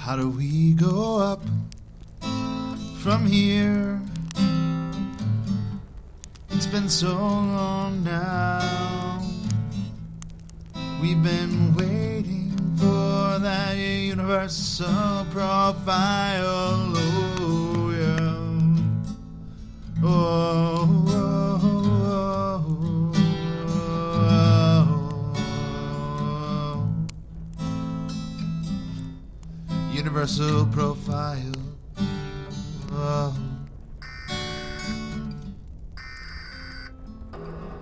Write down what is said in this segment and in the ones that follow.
How do we go up from here? It's been so long now. We've been waiting for that universal profile. Oh, yeah. Oh, oh, oh, oh. Universal profile. Oh.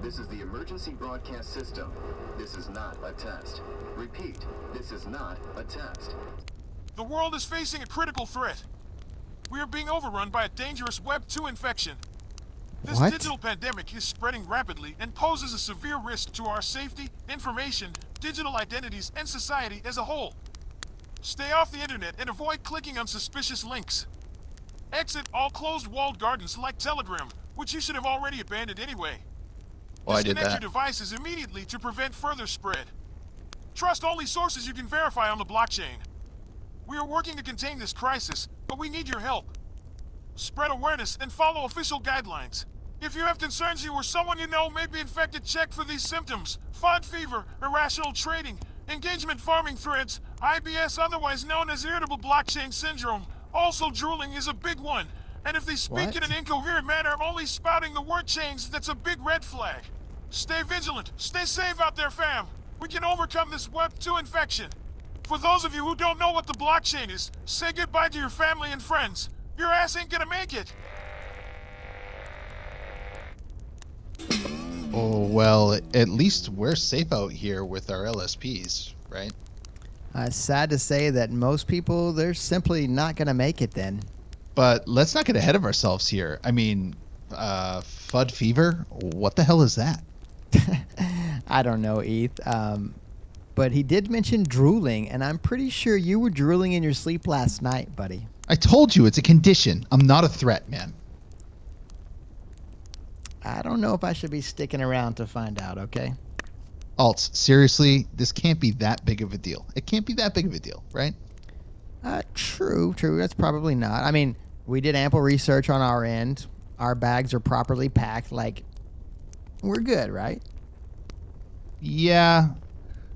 This is the emergency broadcast system. This is not a test. Repeat, this is not a test. The world is facing a critical threat. We are being overrun by a dangerous Web 2 infection. This What? digital pandemic is spreading rapidly and poses a severe risk to our safety, information, digital identities, and society as a whole. Stay off the internet and avoid clicking on suspicious links. Exit all closed walled gardens like Telegram, which you should have already abandoned anyway. Well, I did Disconnect that. your devices immediately to prevent further spread. Trust only sources you can verify on the blockchain. We are working to contain this crisis, but we need your help. Spread awareness and follow official guidelines. If you have concerns you or someone you know may be infected, check for these symptoms: fog fever, irrational trading, engagement farming threads, IBS, otherwise known as irritable blockchain syndrome. Also, drooling is a big one. And if they speak in an incoherent manner, only spouting the word chains, that's a big red flag. Stay vigilant. Stay safe out there, fam. We can overcome this Web 2 infection. For those of you who don't know what the blockchain is, say goodbye to your family and friends. Your ass ain't gonna make it. Oh, well, at least we're safe out here with our LSPs, right? Sad to say that most people, they're simply not going to make it then. But let's not get ahead of ourselves here. I mean, FUD fever? What the hell is that? I don't know, Eth. But he did mention drooling, and I'm pretty sure you were drooling in your sleep last night, buddy. I told you, it's a condition. I'm not a threat, man. I don't know if I should be sticking around to find out, okay? Alts, seriously, this can't be that big of a deal. It can't be that big of a deal, right? True. That's probably not. I mean, we did ample research on our end. Our bags are properly packed. Like, we're good, right? Yeah.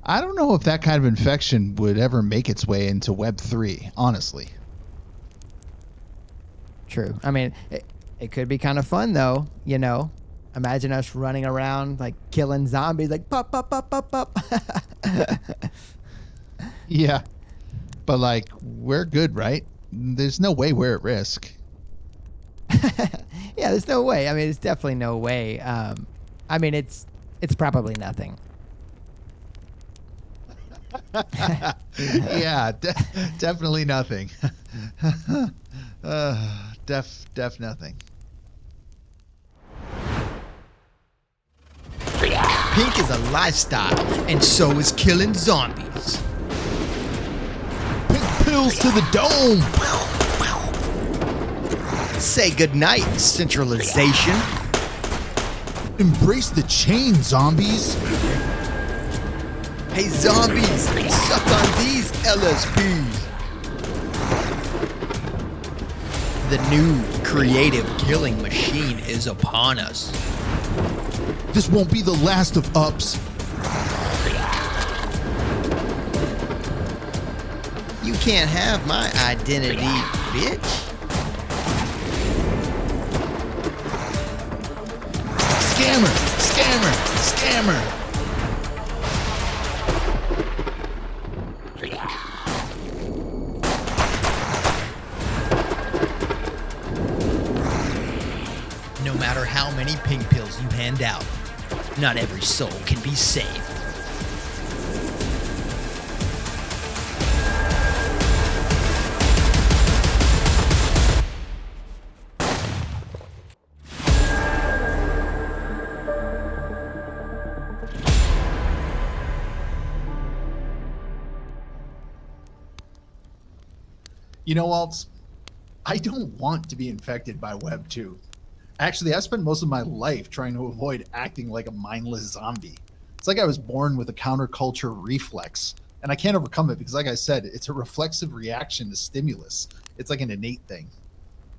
I don't know if that kind of infection would ever make its way into Web 3, honestly. True. I mean, it could be kind of fun, though, you know? Imagine us running around, like, killing zombies, like, pop, pop, pop, pop, pop. Yeah. But, like, we're good, right? There's no way we're at risk. Yeah, there's no way. I mean, it's definitely no way. I mean, it's probably nothing. Yeah, definitely nothing. Def nothing. Pink is a lifestyle, and so is killing zombies. Pink pills to the dome. Say goodnight, centralization. Embrace the chain, zombies. Hey zombies, suck on these LSPs. The new creative killing machine is upon us. This won't be the last of ups. You can't have my identity, bitch. Scammer. No matter how many pink pills you hand out, not every soul can be saved. You know, Alts, I don't want to be infected by Web 2. Actually, I spent most of my life trying to avoid acting like a mindless zombie. It's like I was born with a counterculture reflex. And I can't overcome it because, like I said, it's a reflexive reaction to stimulus. It's like an innate thing.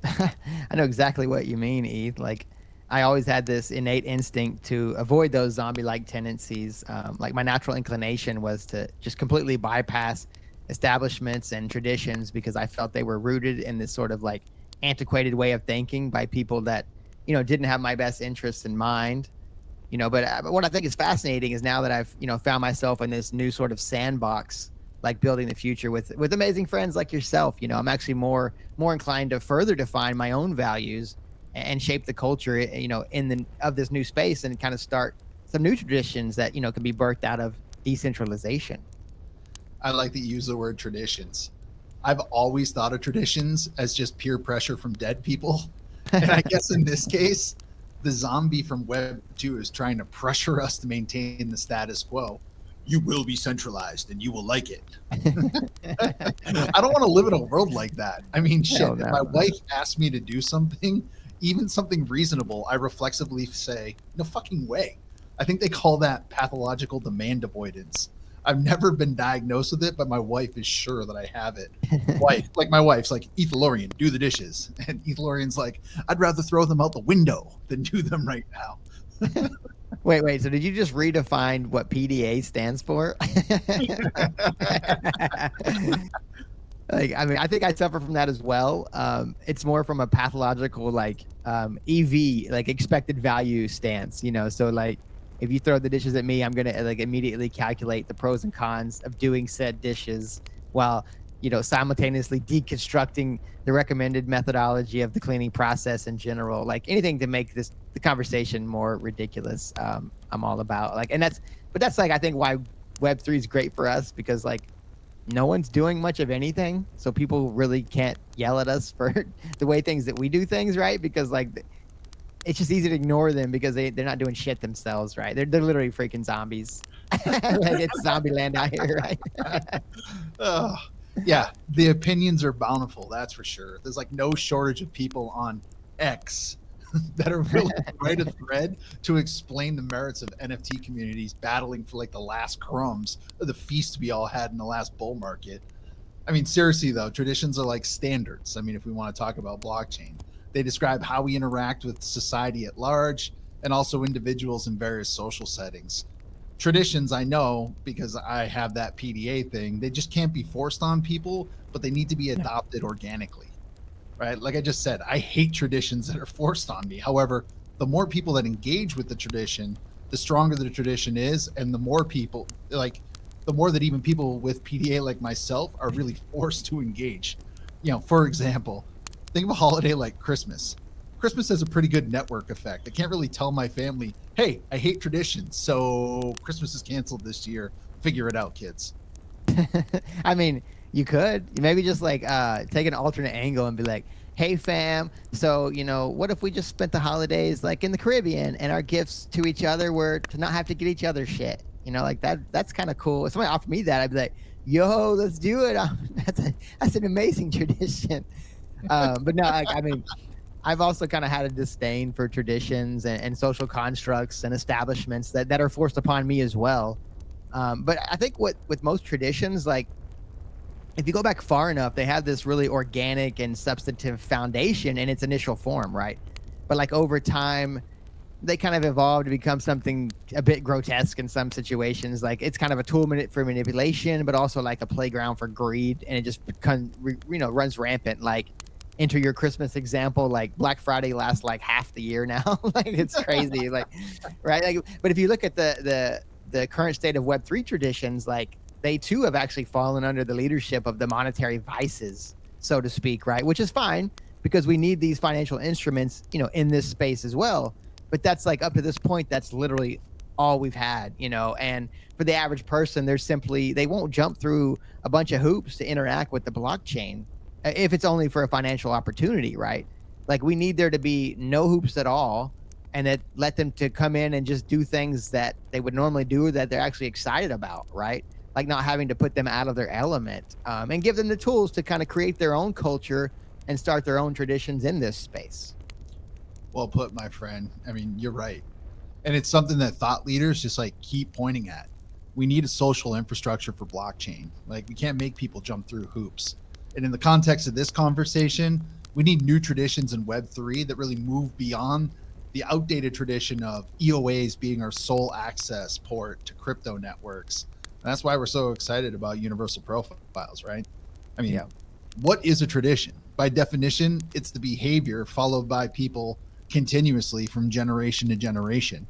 I know exactly what you mean, Eth. Like, I always had this innate instinct to avoid those zombie-like tendencies. Like, my natural inclination was to just completely bypass establishments and traditions because I felt they were rooted in this sort of like antiquated way of thinking by people that, didn't have my best interests in mind. But what I think is fascinating is now that I've, found myself in this new sort of sandbox, like building the future with amazing friends like yourself, I'm actually more inclined to further define my own values and shape the culture, of this new space and kind of start some new traditions that, can be birthed out of decentralization. I like that you use the word traditions. I've always thought of traditions as just peer pressure from dead people. And I guess in this case, the zombie from Web 2 is trying to pressure us to maintain the status quo. You will be centralized and you will like it. I don't want to live in a world like that. I mean, shit, No. if my wife asks me to do something, even something reasonable, I reflexively say, no fucking way. I think they call that pathological demand avoidance. I've never been diagnosed with it, but my wife is sure that I have it. My wife's like, Ethalorian, do the dishes. And Ethalorian's like, I'd rather throw them out the window than do them right now. Wait. So did you just redefine what PDA stands for? I think I suffer from that as well. It's more from a pathological, EV, expected value stance, So if you throw the dishes at me, I'm going to immediately calculate the pros and cons of doing said dishes while, simultaneously deconstructing the recommended methodology of the cleaning process in general. Like anything to make the conversation more ridiculous. I'm all about that's I think why Web3 is great for us because no one's doing much of anything. So people really can't yell at us for the way that we do things, right? Because it's just easy to ignore them because they're not doing shit themselves, right? They're literally freaking zombies. It's zombie land out here, right? Yeah, the opinions are bountiful, that's for sure. There's no shortage of people on X that are willing to write a thread to explain the merits of NFT communities battling for the last crumbs of the feast we all had in the last bull market. I mean, seriously though, traditions are like standards. I mean, if we want to talk about blockchain, they describe how we interact with society at large and also individuals in various social settings. Traditions, I know, because I have that PDA thing, they just can't be forced on people, but they need to be adopted organically, right? Like I just said, I hate traditions that are forced on me. However, the more people that engage with the tradition, the stronger the tradition is, and the more people, the more that even people with PDA like myself are really forced to engage. For example, think of a holiday like Christmas. Christmas has a pretty good network effect. I can't really tell my family, hey, I hate traditions, so Christmas is canceled this year. Figure it out, kids. I mean, you could maybe just take an alternate angle and be like, hey fam, so what if we just spent the holidays in the Caribbean and our gifts to each other were to not have to get each other shit, that's kind of cool. If somebody offered me that, I'd be like, yo, let's do it. That's an amazing tradition. But no, I mean, I've also kind of had a disdain for traditions and social constructs and establishments that are forced upon me as well. But I think with most traditions, if you go back far enough, they have this really organic and substantive foundation in its initial form, right? But over time, they kind of evolved to become something a bit grotesque in some situations. It's kind of a tool for manipulation, but also a playground for greed, and it just runs rampant. Enter your Christmas example, Black Friday lasts half the year now. It's crazy, right? But if you look at the current state of Web3 traditions, they too have actually fallen under the leadership of the monetary vices, so to speak, right? Which is fine because we need these financial instruments, in this space as well. But that's up to this point, that's literally all we've had, and for the average person, they won't jump through a bunch of hoops to interact with the blockchain if it's only for a financial opportunity, right? We need there to be no hoops at all, and that let them to come in and just do things that they would normally do that they're actually excited about, right? Not having to put them out of their element, and give them the tools to kind of create their own culture and start their own traditions in this space. Well put, my friend. I mean, you're right. And it's something that thought leaders just keep pointing at. we need a social infrastructure for blockchain. Like, we can't make people jump through hoops. And in the context of this conversation, we need new traditions in Web3 that really move beyond the outdated tradition of EOAs being our sole access port to crypto networks. And that's why we're so excited about universal profiles, right? I mean, what is a tradition? By definition, it's the behavior followed by people continuously from generation to generation.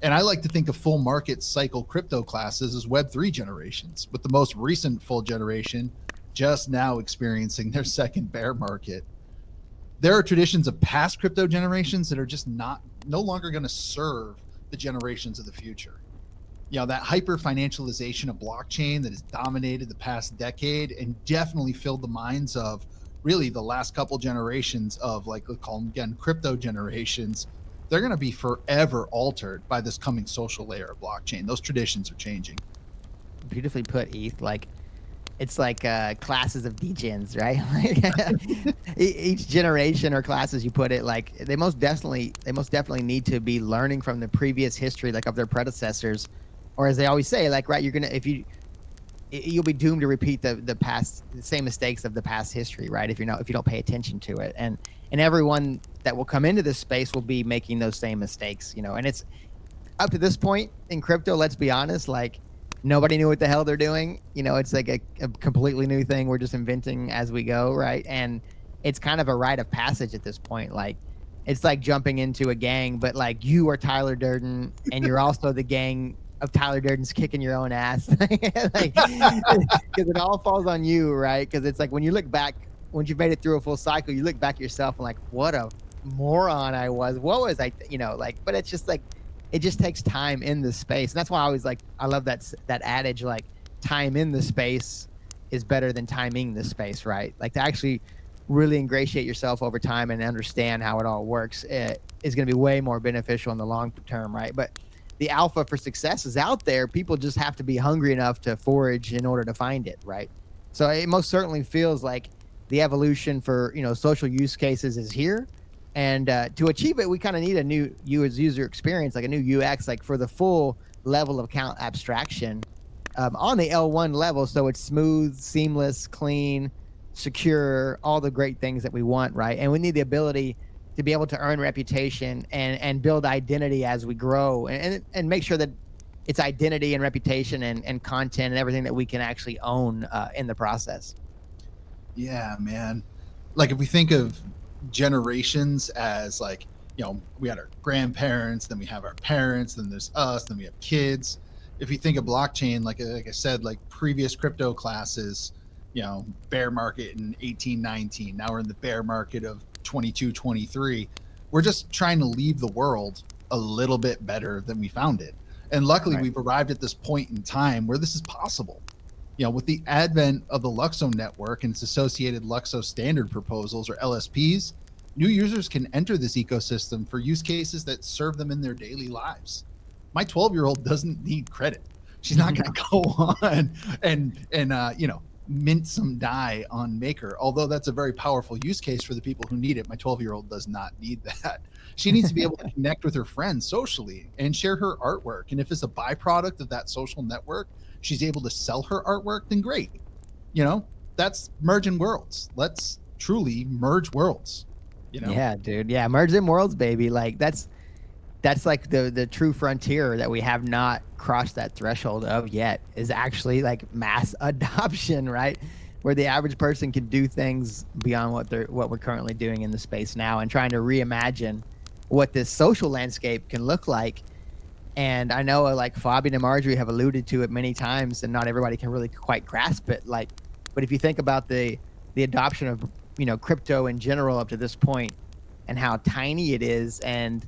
And I like to think of full market cycle crypto classes as Web3 generations, with the most recent full generation just now experiencing their second bear market. There are traditions of past crypto generations that are just no longer going to serve the generations of the future. You know, that hyper financialization of blockchain that has dominated the past decade and definitely filled the minds of really the last couple generations of, like, let's call them again, crypto generations. They're going to be forever altered by this coming social layer of blockchain. Those traditions are changing. Beautifully put, Eth. Like, it's like classes of degens, right? Like, each generation or class, as you put it, like they most definitely need to be learning from the previous history, like of their predecessors, or as they always say, like, right, you'll be doomed to repeat the same mistakes of the past history, right? If you don't pay attention to it, and everyone that will come into this space will be making those same mistakes, you know. And it's up to this point in crypto, let's be honest, like, nobody knew what the hell they're doing. You know, it's like a completely new thing. We're just inventing as we go, right? And it's kind of a rite of passage at this point. Like, it's like jumping into a gang, but like you are Tyler Durden and you're also the gang of Tyler Durden's kicking your own ass. Like, because it all falls on you, right? Because it's like when you look back, once you've made it through a full cycle, you look back at yourself and like, what a moron I was. What was I, you know, like, but it's just like, it just takes time in the space. And that's why I always I love that adage, like, time in the space is better than timing the space, right? Like, to actually really ingratiate yourself over time and understand how it all works, it is going to be way more beneficial in the long term, right? But the alpha for success is out there. People just have to be hungry enough to forage in order to find it, right? So it most certainly feels like the evolution for, you know, social use cases is here. And to achieve it, we kind of need a new user experience, like a new UX, like for the full level of account abstraction on the L1 level. So it's smooth, seamless, clean, secure, all the great things that we want, right? And we need the ability to be able to earn reputation and build identity as we grow and make sure that it's identity and reputation and content and everything that we can actually own in the process. Yeah, man. Like, if we think of generations as, like, you know, we had our grandparents, then we have our parents, then there's us, then we have kids. If you think of blockchain, like I said, like previous crypto classes, you know, bear market in 1819, now we're in the bear market of 22, 23. We're just trying to leave the world a little bit better than we found it. And luckily, we've arrived at this point in time where this is possible. You know, with the advent of the LUKSO network and its associated LUKSO standard proposals, or LSPs, new users can enter this ecosystem for use cases that serve them in their daily lives. My 12-year-old doesn't need credit. She's not going to go on and you know, mint some dye on Maker, although that's a very powerful use case for the people who need it. My 12-year-old does not need that. She needs to be able to connect with her friends socially and share her artwork. And if it's a byproduct of that social network, she's able to sell her artwork, then great. You know, that's merging worlds. Let's truly merge worlds. You know? Yeah, dude. Yeah, merge them worlds, baby. Like, that's like the true frontier that we have not crossed that threshold of yet, is actually like mass adoption, right? Where the average person can do things beyond what we're currently doing in the space now, and trying to reimagine what this social landscape can look like. And I know, like, Fabian and Marjorie have alluded to it many times, and not everybody can really quite grasp it. Like, but if you think about the adoption of, you know, crypto in general up to this point, and how tiny it is, and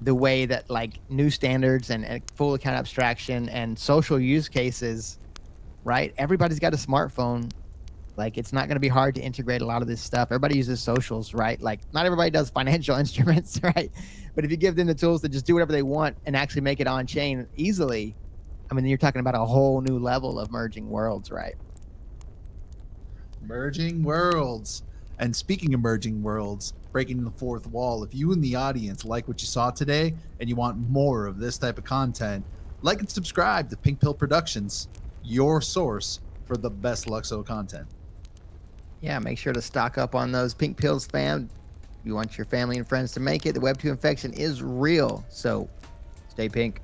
the way that, like, new standards and full account abstraction and social use cases, right? Everybody's got a smartphone. Like, it's not going to be hard to integrate a lot of this stuff. Everybody uses socials, right? Like, not everybody does financial instruments, right? But if you give them the tools to just do whatever they want and actually make it on chain easily, I mean, you're talking about a whole new level of merging worlds, right? Merging worlds. And speaking of merging worlds, breaking the fourth wall, if you in the audience like what you saw today and you want more of this type of content, Like and subscribe to Pink Pill Productions, your source for the best LUKSO content. Yeah, make sure to stock up on those pink pills, fam. You want your family and friends to make it. The Web 2 infection is real, so stay pink.